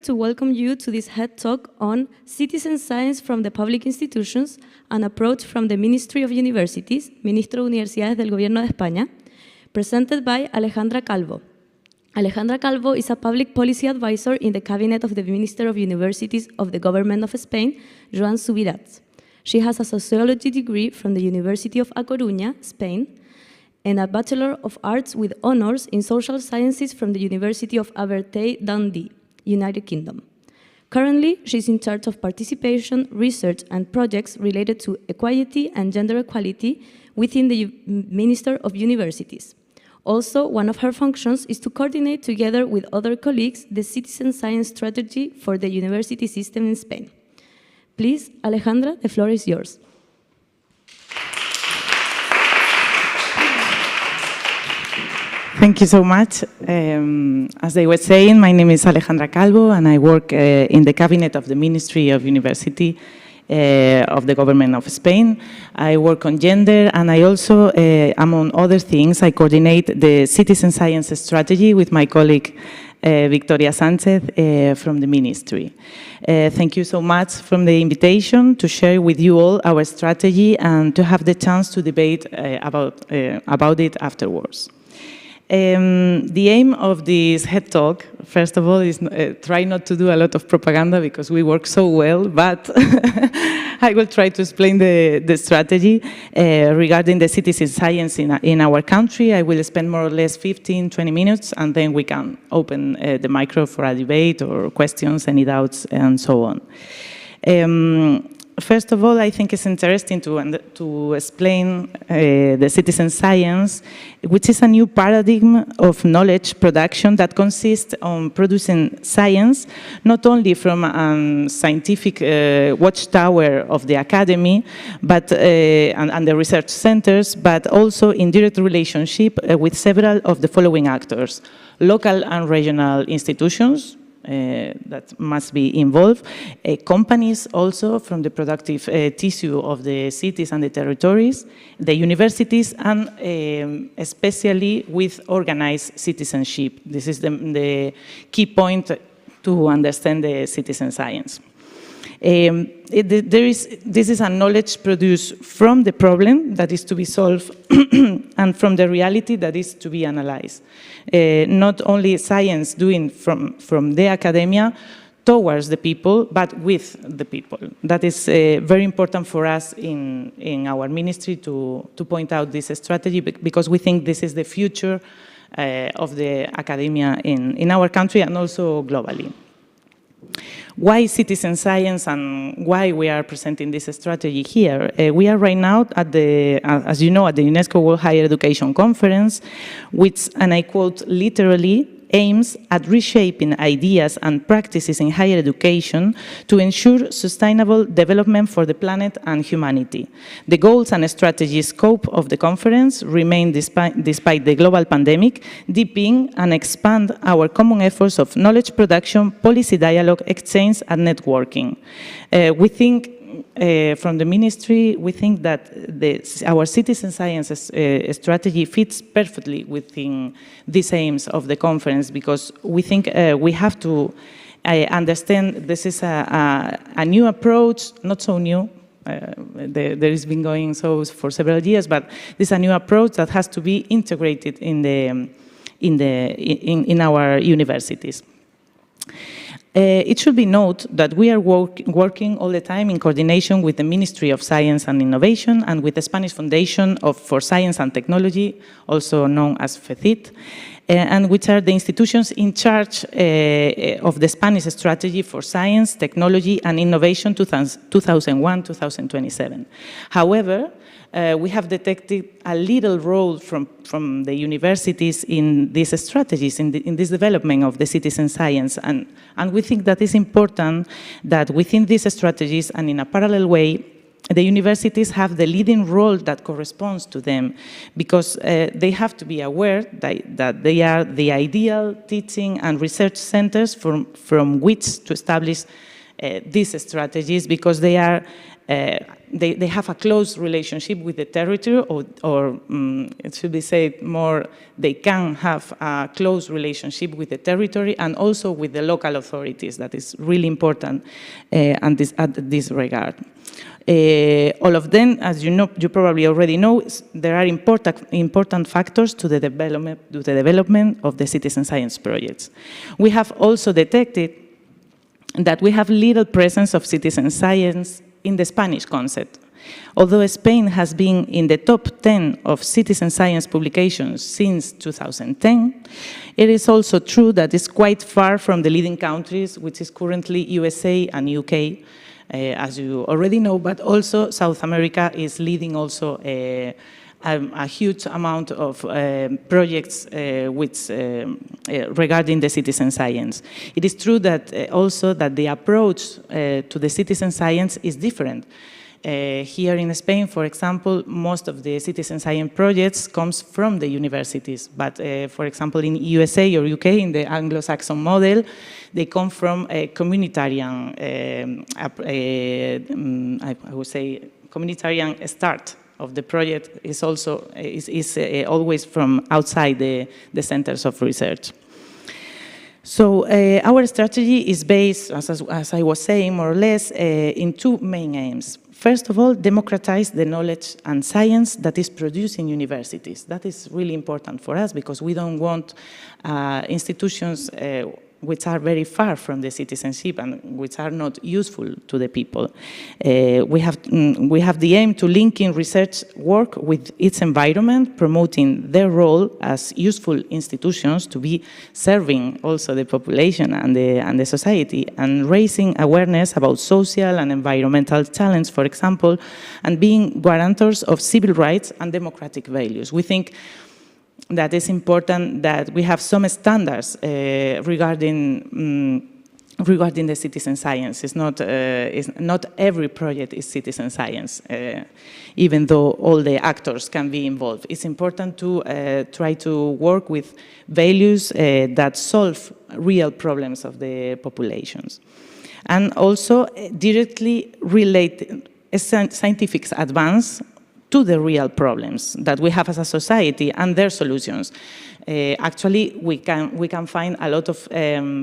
to welcome you to this Hed Talk on Citizen Science from the Public Institutions, an approach from the Ministry of Universities, Ministro de Universidades del Gobierno de España, presented by Alejandra Calvo. Alejandra Calvo is a public policy advisor in the cabinet of the Minister of Universities of the Government of Spain, Joan Subirats. She has a sociology degree from the University of A Coruña, Spain, and a Bachelor of Arts with honors in social sciences from the University of Abertay Dundee, United Kingdom. Currently, she's in charge of participation, research, and projects related to equality and gender equality within the Minister of Universities. Also, one of her functions is to coordinate together with other colleagues the citizen science strategy for the university system in Spain. Please, Alejandra, the floor is yours. Thank you so much. As they were saying, my name is Alejandra Calvo, and I work in the cabinet of the Ministry of University of the Government of Spain. I work on gender, and I also, among other things, I coordinate the citizen science strategy with my colleague Victoria Sanchez from the Ministry. Thank you so much for the invitation to share with you all our strategy and to have the chance to debate about it afterwards. The aim of this Hed Talk, first of all, is try not to do a lot of propaganda because we work so well, but I will try to explain the strategy regarding the citizen science in our country. I will spend more or less 15-20 minutes, and then we can open the micro for a debate or questions, any doubts, and so on. First of all, I think it's interesting to explain the citizen science, which is a new paradigm of knowledge production that consists on producing science, not only from a scientific watchtower of the academy but, and the research centers, but also in direct relationship with several of the following actors: local and regional institutions, that must be involved, companies also from the productive tissue of the cities and the territories, the universities, and especially with organized citizenship. This is the key point to understand the citizen science. This is a knowledge produced from the problem that is to be solved and from the reality that is to be analyzed. Not only science doing from the academia towards the people, but with the people. That is very important for us in our ministry to point out this strategy, because we think this is the future of the academia in our country and also globally. Why citizen science and why we are presenting this strategy here? We are right now at as you know, at the UNESCO World Higher Education Conference, which, and I quote literally, aims at reshaping ideas and practices in higher education to ensure sustainable development for the planet and humanity. The goals and strategy scope of the conference remain, despite the global pandemic, deepen and expand our common efforts of knowledge production, policy dialogue, exchange, and networking. We think from the ministry, we think that our citizen science strategy fits perfectly within these aims of the conference, because we think we have to understand this is a new approach, not so new. There has been going so for several years, but this is a new approach that has to be integrated in our universities. It should be noted that we are working all the time in coordination with the Ministry of Science and Innovation and with the Spanish Foundation for Science and Technology, also known as FECIT, and which are the institutions in charge of the Spanish Strategy for Science, Technology and Innovation 2001-2027. However, we have detected a little role from the universities in these strategies, in this development of the citizen science. And we think that it's important that within these strategies and in a parallel way, the universities have the leading role that corresponds to them, because they have to be aware that they are the ideal teaching and research centers from which to establish these strategies, because they are they have a close relationship with the territory, or it should be said more, they can have a close relationship with the territory and also with the local authorities. That is really important at this regard. All of them, as you probably already know, there are important factors to the development of the citizen science projects. We have also detected that we have little presence of citizen science in the Spanish concept. Although Spain has been in the top 10 of citizen science publications since 2010, it is also true that it's quite far from the leading countries, which is currently USA and UK, as you already know, but also South America is leading also a huge amount of projects regarding the citizen science. It is true that also that the approach to the citizen science is different. Here in Spain, for example, most of the citizen science projects comes from the universities, but for example, in USA or UK, in the Anglo-Saxon model, they come from a communitarian, I would say, communitarian start of the project is also always from outside the centers of research. So our strategy is based, as I was saying, more or less, in two main aims. First of all, democratize the knowledge and science that is produced in universities. That is really important for us because we don't want institutions which are very far from the citizenship and which are not useful to the people. We have the aim to link in research work with its environment, promoting their role as useful institutions to be serving also the population and the society, and raising awareness about social and environmental challenges, for example, and being guarantors of civil rights and democratic values. We think that it's important that we have some standards regarding the citizen science. It's not every project is citizen science, even though all the actors can be involved. It's important to try to work with values that solve real problems of the populations. And also directly relate scientific advance to the real problems that we have as a society and their solutions. Actually, we can find a lot of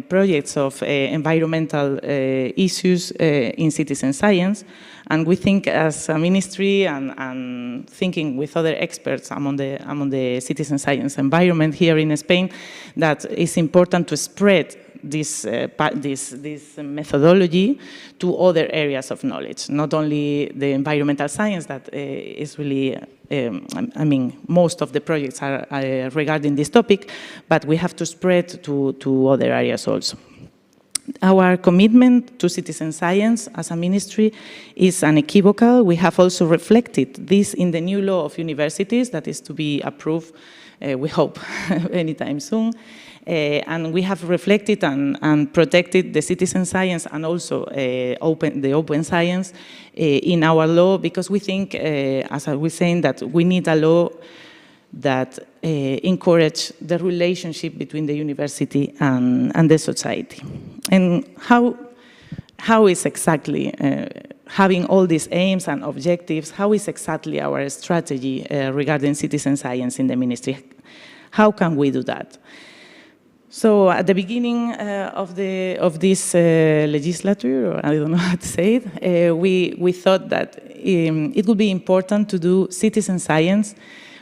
projects of environmental issues in citizen science, and we think as a ministry and thinking with other experts among the citizen science environment here in Spain, that it's important to spread this methodology to other areas of knowledge, not only the environmental science that is really, I mean, most of the projects are regarding this topic, but we have to spread to other areas also. Our commitment to citizen science as a ministry is unequivocal. We have also reflected this in the new law of universities that is to be approved, we hope, anytime soon. And we have reflected and protected the citizen science and also the open science in our law, because we think, as I was saying, that we need a law that encourage the relationship between the university and the society. And how is exactly, having all these aims and objectives, how is exactly our strategy regarding citizen science in the ministry? How can we do that? So at the beginning of this legislature, or I don't know how to say it, we thought that it would be important to do citizen science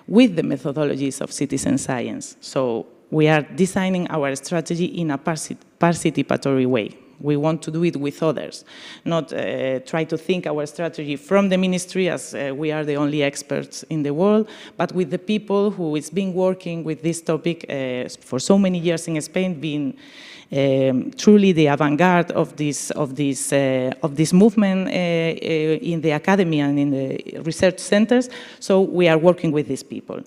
with the methodologies of citizen science. So we are designing our strategy in a participatory way. We want to do it with others, not try to think our strategy from the ministry as we are the only experts in the world, but with the people who has been working with this topic for so many years in Spain, being truly the avant-garde of this movement in the academy and in the research centers. So we are working with these people.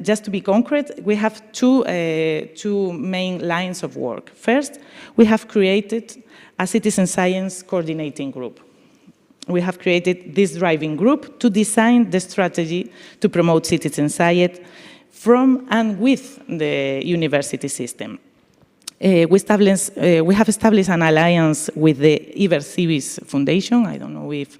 Just to be concrete, we have two main lines of work. First, we have created a citizen science coordinating group. We have created this driving group to design the strategy to promote citizen science from and with the university system. We have established an alliance with the Ibercibis Foundation. I don't know if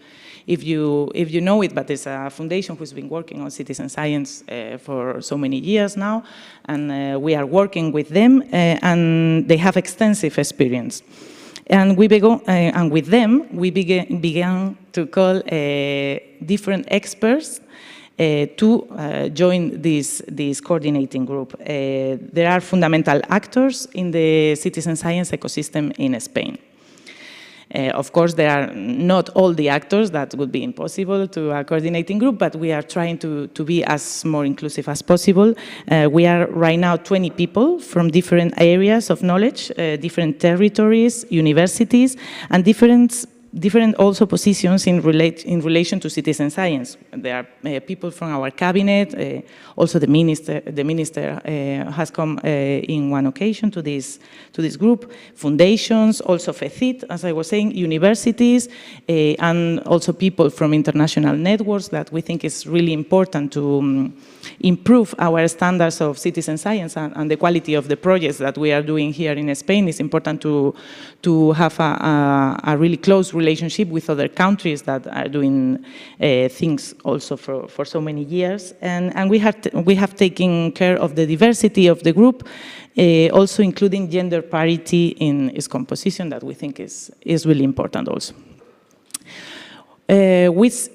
you know it, but it's a foundation who's been working on citizen science for so many years now, and we are working with them, and they have extensive experience. And with them, we began to call different experts to join this coordinating group. There are fundamental actors in the citizen science ecosystem in Spain. Of course, there are not all the actors. That would be impossible to a coordinating group, but we are trying to be as more inclusive as possible. We are right now 20 people from different areas of knowledge, different territories, universities, and different also positions in relation to citizen science. There are people from our cabinet, also the minister has come in one occasion to this group, foundations, also FECIT, as I was saying, universities, and also people from international networks that we think is really important to improve our standards of citizen science and the quality of the projects that we are doing here in Spain. It's important to have a really close relationship with other countries that are doing things also for so many years. And we have taken care of the diversity of the group, also including gender parity in its composition, that we think is really important also. Which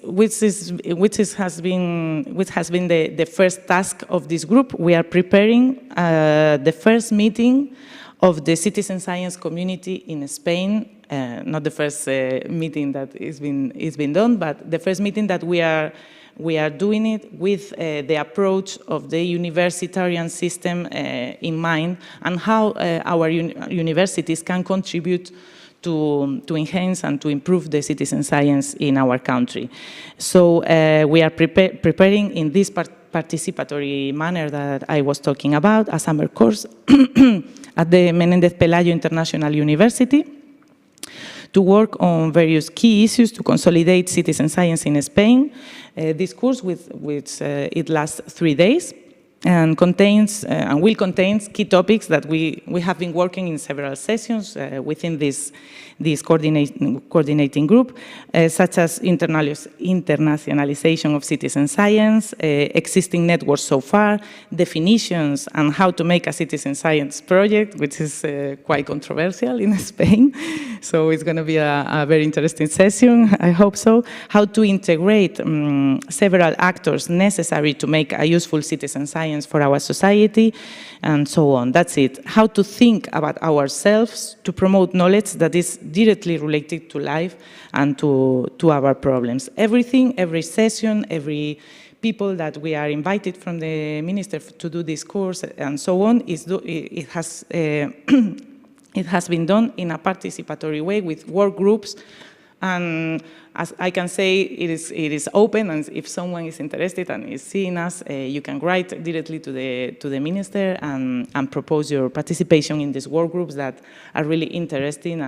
has been the first task of this group. We are preparing the first meeting of the citizen science community in Spain. Not the first meeting that is been done, but the first meeting that we are doing it with the approach of the universitarian system in mind, and how our universities can contribute to enhance and to improve the citizen science in our country. So we are preparing in this participatory manner that I was talking about, a summer course at the Menéndez Pelayo International University to work on various key issues to consolidate citizen science in Spain. This course, which it lasts 3 days, and contains and will contain key topics that we have been working in several sessions within this coordinating group, such as internationalization of citizen science, existing networks so far, definitions, and how to make a citizen science project, which is quite controversial in Spain. So it's going to be a very interesting session, I hope so. How to integrate several actors necessary to make a useful citizen science for our society, and so on. That's it. How to think about ourselves to promote knowledge that is directly related to life and to our problems. Everything, every session, every people that we are invited from the minister to do this course and so on, it has been done in a participatory way with work groups. And as I can say, it is open, and if someone is interested and is seeing us, you can write directly to the minister and propose your participation in these work groups that are really interesting,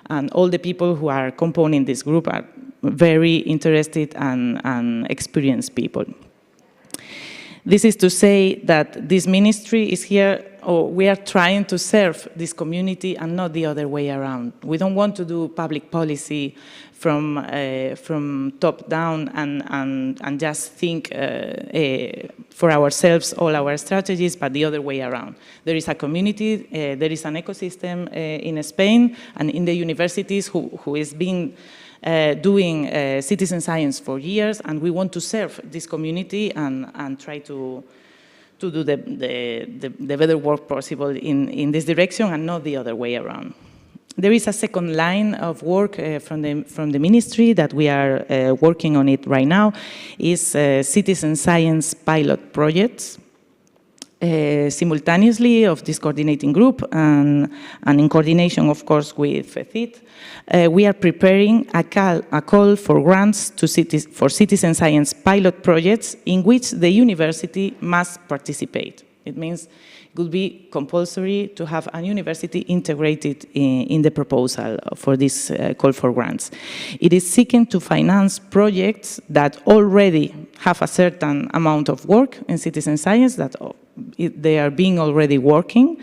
and all the people who are composing this group are very interested and experienced people. This is to say that this ministry is here, or we are trying to serve this community and not the other way around. We don't want to do public policy from top down and just think for ourselves all our strategies, but the other way around. There is a community, there is an ecosystem in Spain and in the universities who is being doing citizen science for years, and we want to serve this community and try to do the better work possible in this direction and not the other way around. There is a second line of work from the ministry that we are working on it right now, is citizen science pilot projects. Simultaneously of this coordinating group and in coordination, of course, with FECIT, we are preparing a call for grants for citizen science pilot projects in which the university must participate. It means it will be compulsory to have a university integrated in the proposal for this call for grants. It is seeking to finance projects that already have a certain amount of work in citizen science, that they are being already working,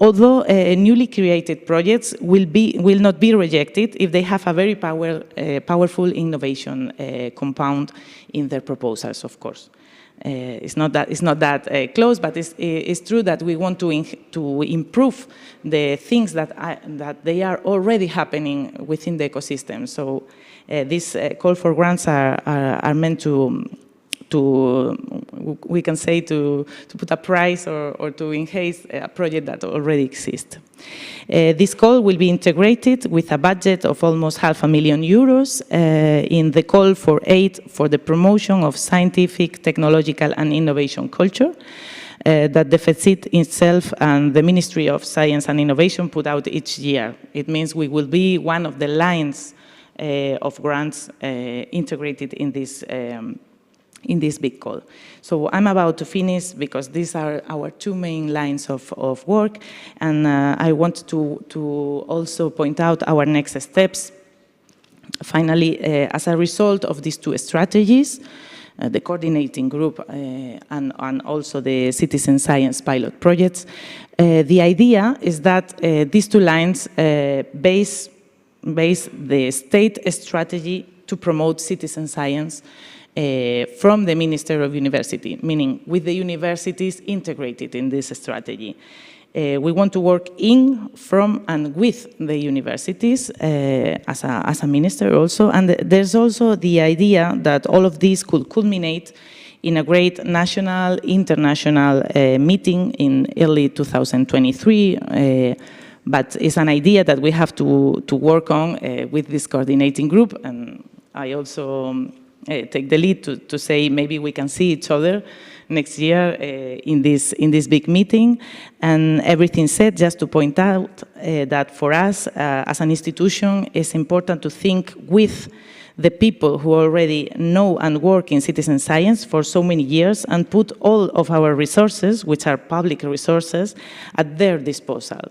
although newly created projects will not be rejected if they have a very powerful innovation compound in their proposals, of course. It's not that close, but it's true that we want to improve the things that they are already happening within the ecosystem. So these call for grants are meant to we can say to put a price or to enhance a project that already exists. This call will be integrated with a budget of almost €500,000 in the call for aid for the promotion of scientific, technological and innovation culture that the FECIT itself and the Ministry of Science and Innovation put out each year. It means we will be one of the lines of grants integrated in this big call. So I'm about to finish because these are our two main lines of work, and I want to also point out our next steps. Finally, as a result of these two strategies, the coordinating group and also the citizen science pilot projects, the idea is that these two lines base the state strategy to promote citizen science from the Ministry of University, meaning with the universities integrated in this strategy. We want to work in, from, and with the universities as a minister also, and there's also the idea that all of these could culminate in a great national, international meeting in early 2023, but it's an idea that we have to work on with this coordinating group, and I also take the lead to say maybe we can see each other next year in this big meeting. And everything said, just to point out that for us as an institution, it's important to think with the people who already know and work in citizen science for so many years and put all of our resources, which are public resources, at their disposal.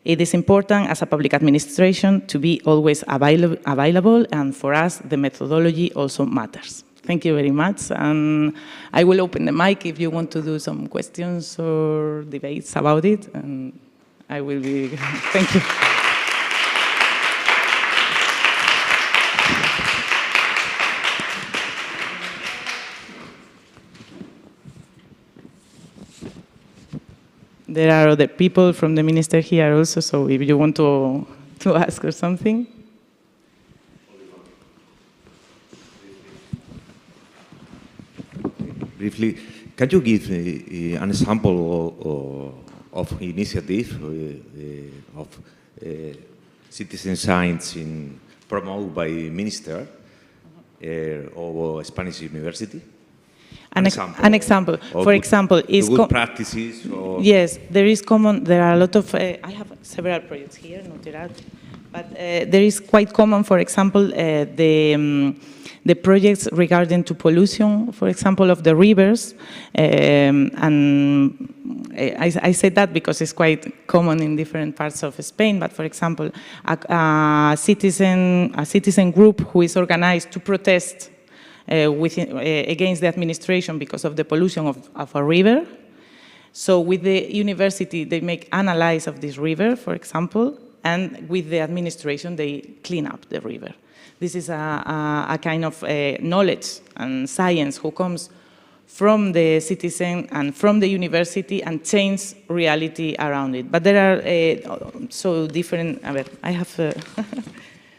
It is important as a public administration to be always available, and for us, the methodology also matters. Thank you very much, and I will open the mic if you want to do some questions or debates about it, and I will be, thank you. There are other people from the minister here also, so if you want to ask or something. Briefly, can you give an example of initiative of citizen science promoted by minister or Spanish university? An example. For example, is good practices. Or yes, there is common. There are a lot of. I have several projects here, but there is quite common. For example, the projects regarding to pollution, for example, of the rivers, and I say that because it's quite common in different parts of Spain. But for example, a citizen group who is organized to protest against the administration because of the pollution of a river. So with the university, they make analysis of this river, for example, and with the administration, they clean up the river. This is a kind of knowledge and science who comes from the citizen and from the university and change reality around it. But there are so different, I have...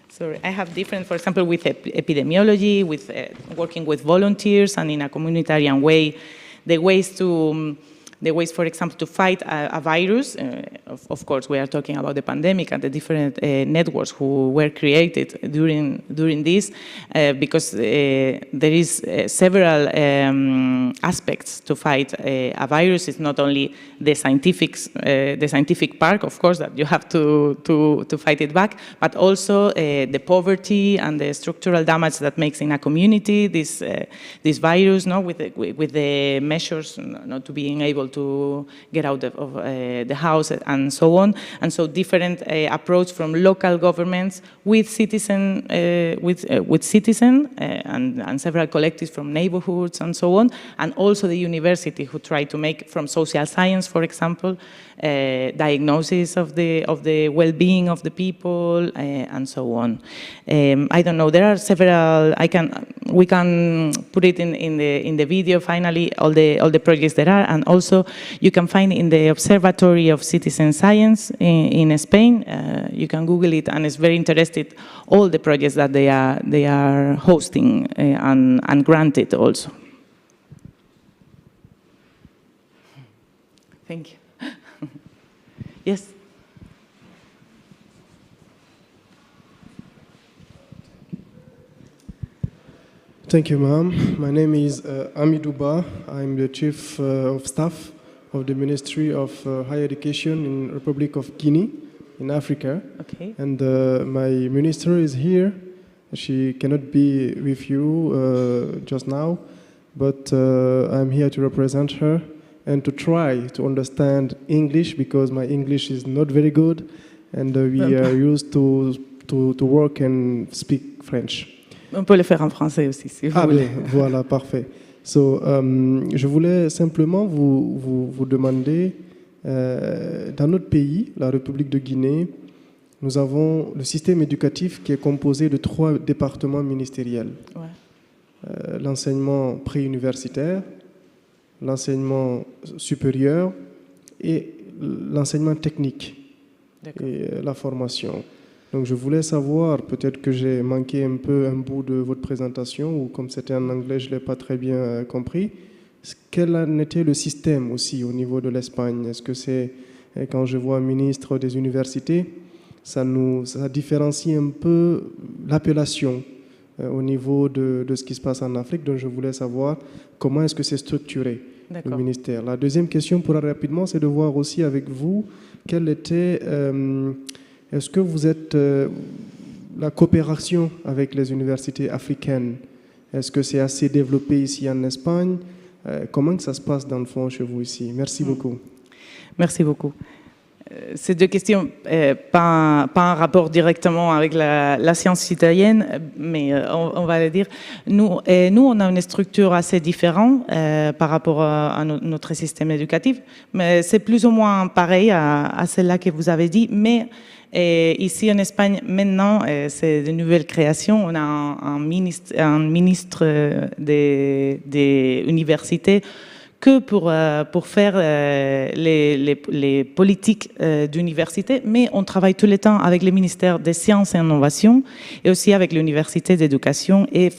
Sorry, I have different, for example, with epidemiology, with working with volunteers and in a communitarian way, the ways, for example, to fight a virus. Of course, we are talking about the pandemic and the different networks who were created during this, because there is several aspects to fight a virus. It's not only the scientific part, of course, that you have to fight it back, but also the poverty and the structural damage that makes in a community this virus, no, with the measures not to being able to get out of the house, and and so on. And so different approach from local governments with citizen, and several collectives from neighborhoods and so on, and also the university who try to make from social science, for example, diagnosis of the well-being of the people and so on. I don't know. There are several. We can put it in the video. Finally, all the projects there are, and also you can find in the Observatory of Citizen Science in Spain. You can Google it, and it's very interesting. All the projects that they are hosting and granted also. Thank you. Yes. Thank you, ma'am. My name is Amidou Ba. I'm the Chief of Staff of the Ministry of Higher Education in Republic of Guinea in Africa. Okay. And my minister is here. She cannot be with you just now, but I'm here to represent her and to try to understand English, because my English is not very good, and we are used to work and speak French. On peut le faire en français aussi, si vous voulez. Bien, voilà, parfait. So, je voulais simplement vous demander, dans notre pays, la République de Guinée, nous avons le système éducatif qui est composé de 3 départements ministériels. Ouais. L'enseignement préuniversitaire, l'enseignement supérieur et l'enseignement technique et la formation. Donc je voulais savoir, peut-être que j'ai manqué un peu un bout de votre présentation, ou comme c'était en anglais, je ne l'ai pas très bien compris, quel en était le système aussi au niveau de l'Espagne? Est-ce que c'est, quand je vois ministre des universités, ça différencie un peu l'appellation au niveau de ce qui se passe en Afrique? Donc je voulais savoir comment est-ce que c'est structuré, le ministère. La deuxième question, pour aller rapidement, c'est de voir aussi avec vous quelle était... est-ce que vous êtes la coopération avec les universités africaines? Est-ce que c'est assez développé ici en Espagne? Comment que ça se passe dans le fond chez vous ici? Merci beaucoup. Merci beaucoup. Ces 2 questions, pas un rapport directement avec la science citoyenne, mais on va le dire. Nous, on a une structure assez différente par rapport à notre système éducatif, mais c'est plus ou moins pareil à celle-là que vous avez dit, mais ici en Espagne, maintenant, c'est de nouvelles créations. On a un ministre des universités que pour faire les politiques d'université, mais on travaille tout le temps avec le ministère des Sciences et Innovations et aussi avec l'Université d'éducation et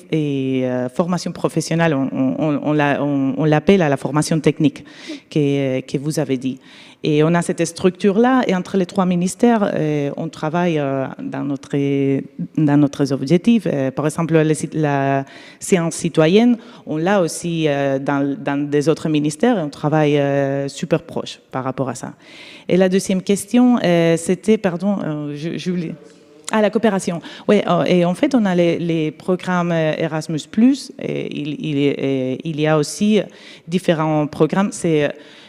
formation professionnelle. On l'appelle à la formation technique que vous avez dit. Et on a cette structure-là, et entre les 3 ministères, on travaille dans notre objectif. Par exemple, la science citoyenne, on l'a aussi dans des autres ministères, et on travaille super proche par rapport à ça. Et la deuxième question, c'était, pardon, je voulais... Ah, la coopération. Oui, et en fait, on a les programmes Erasmus+, et il y a aussi différents programmes.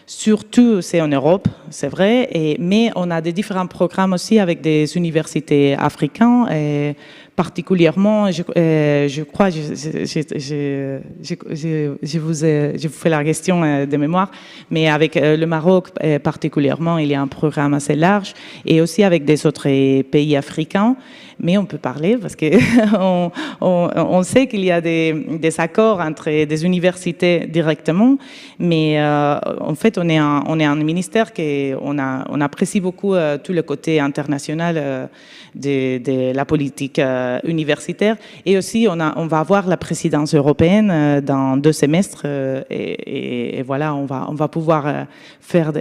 Surtout, c'est en Europe, c'est vrai, mais on a des différents programmes aussi avec des universités africaines, particulièrement, je crois, je vous fais la question de mémoire, mais avec le Maroc particulièrement, il y a un programme assez large, et aussi avec des autres pays africains. Mais on peut parler parce que on sait qu'il y a des accords entre des universités directement, mais en fait on est un ministère on apprécie beaucoup tout le côté international de la politique universitaire, et aussi on va avoir la présidence européenne dans 2 semestres, et voilà, on va pouvoir faire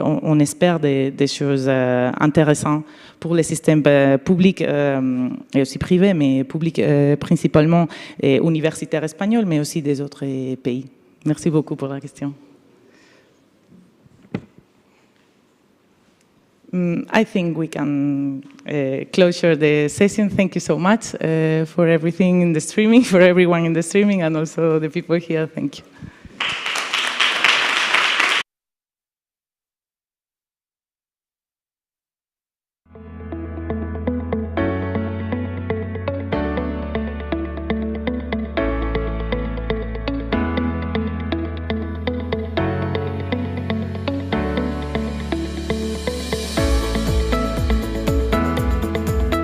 on espère des choses intéressantes pour les systèmes publics et aussi privés, mais publics principalement, et universitaires espagnols, mais aussi des autres pays. Merci beaucoup pour la question. I think we can close the session. Thank you so much for everything in the streaming, for everyone in the streaming, and also the people here. Thank you.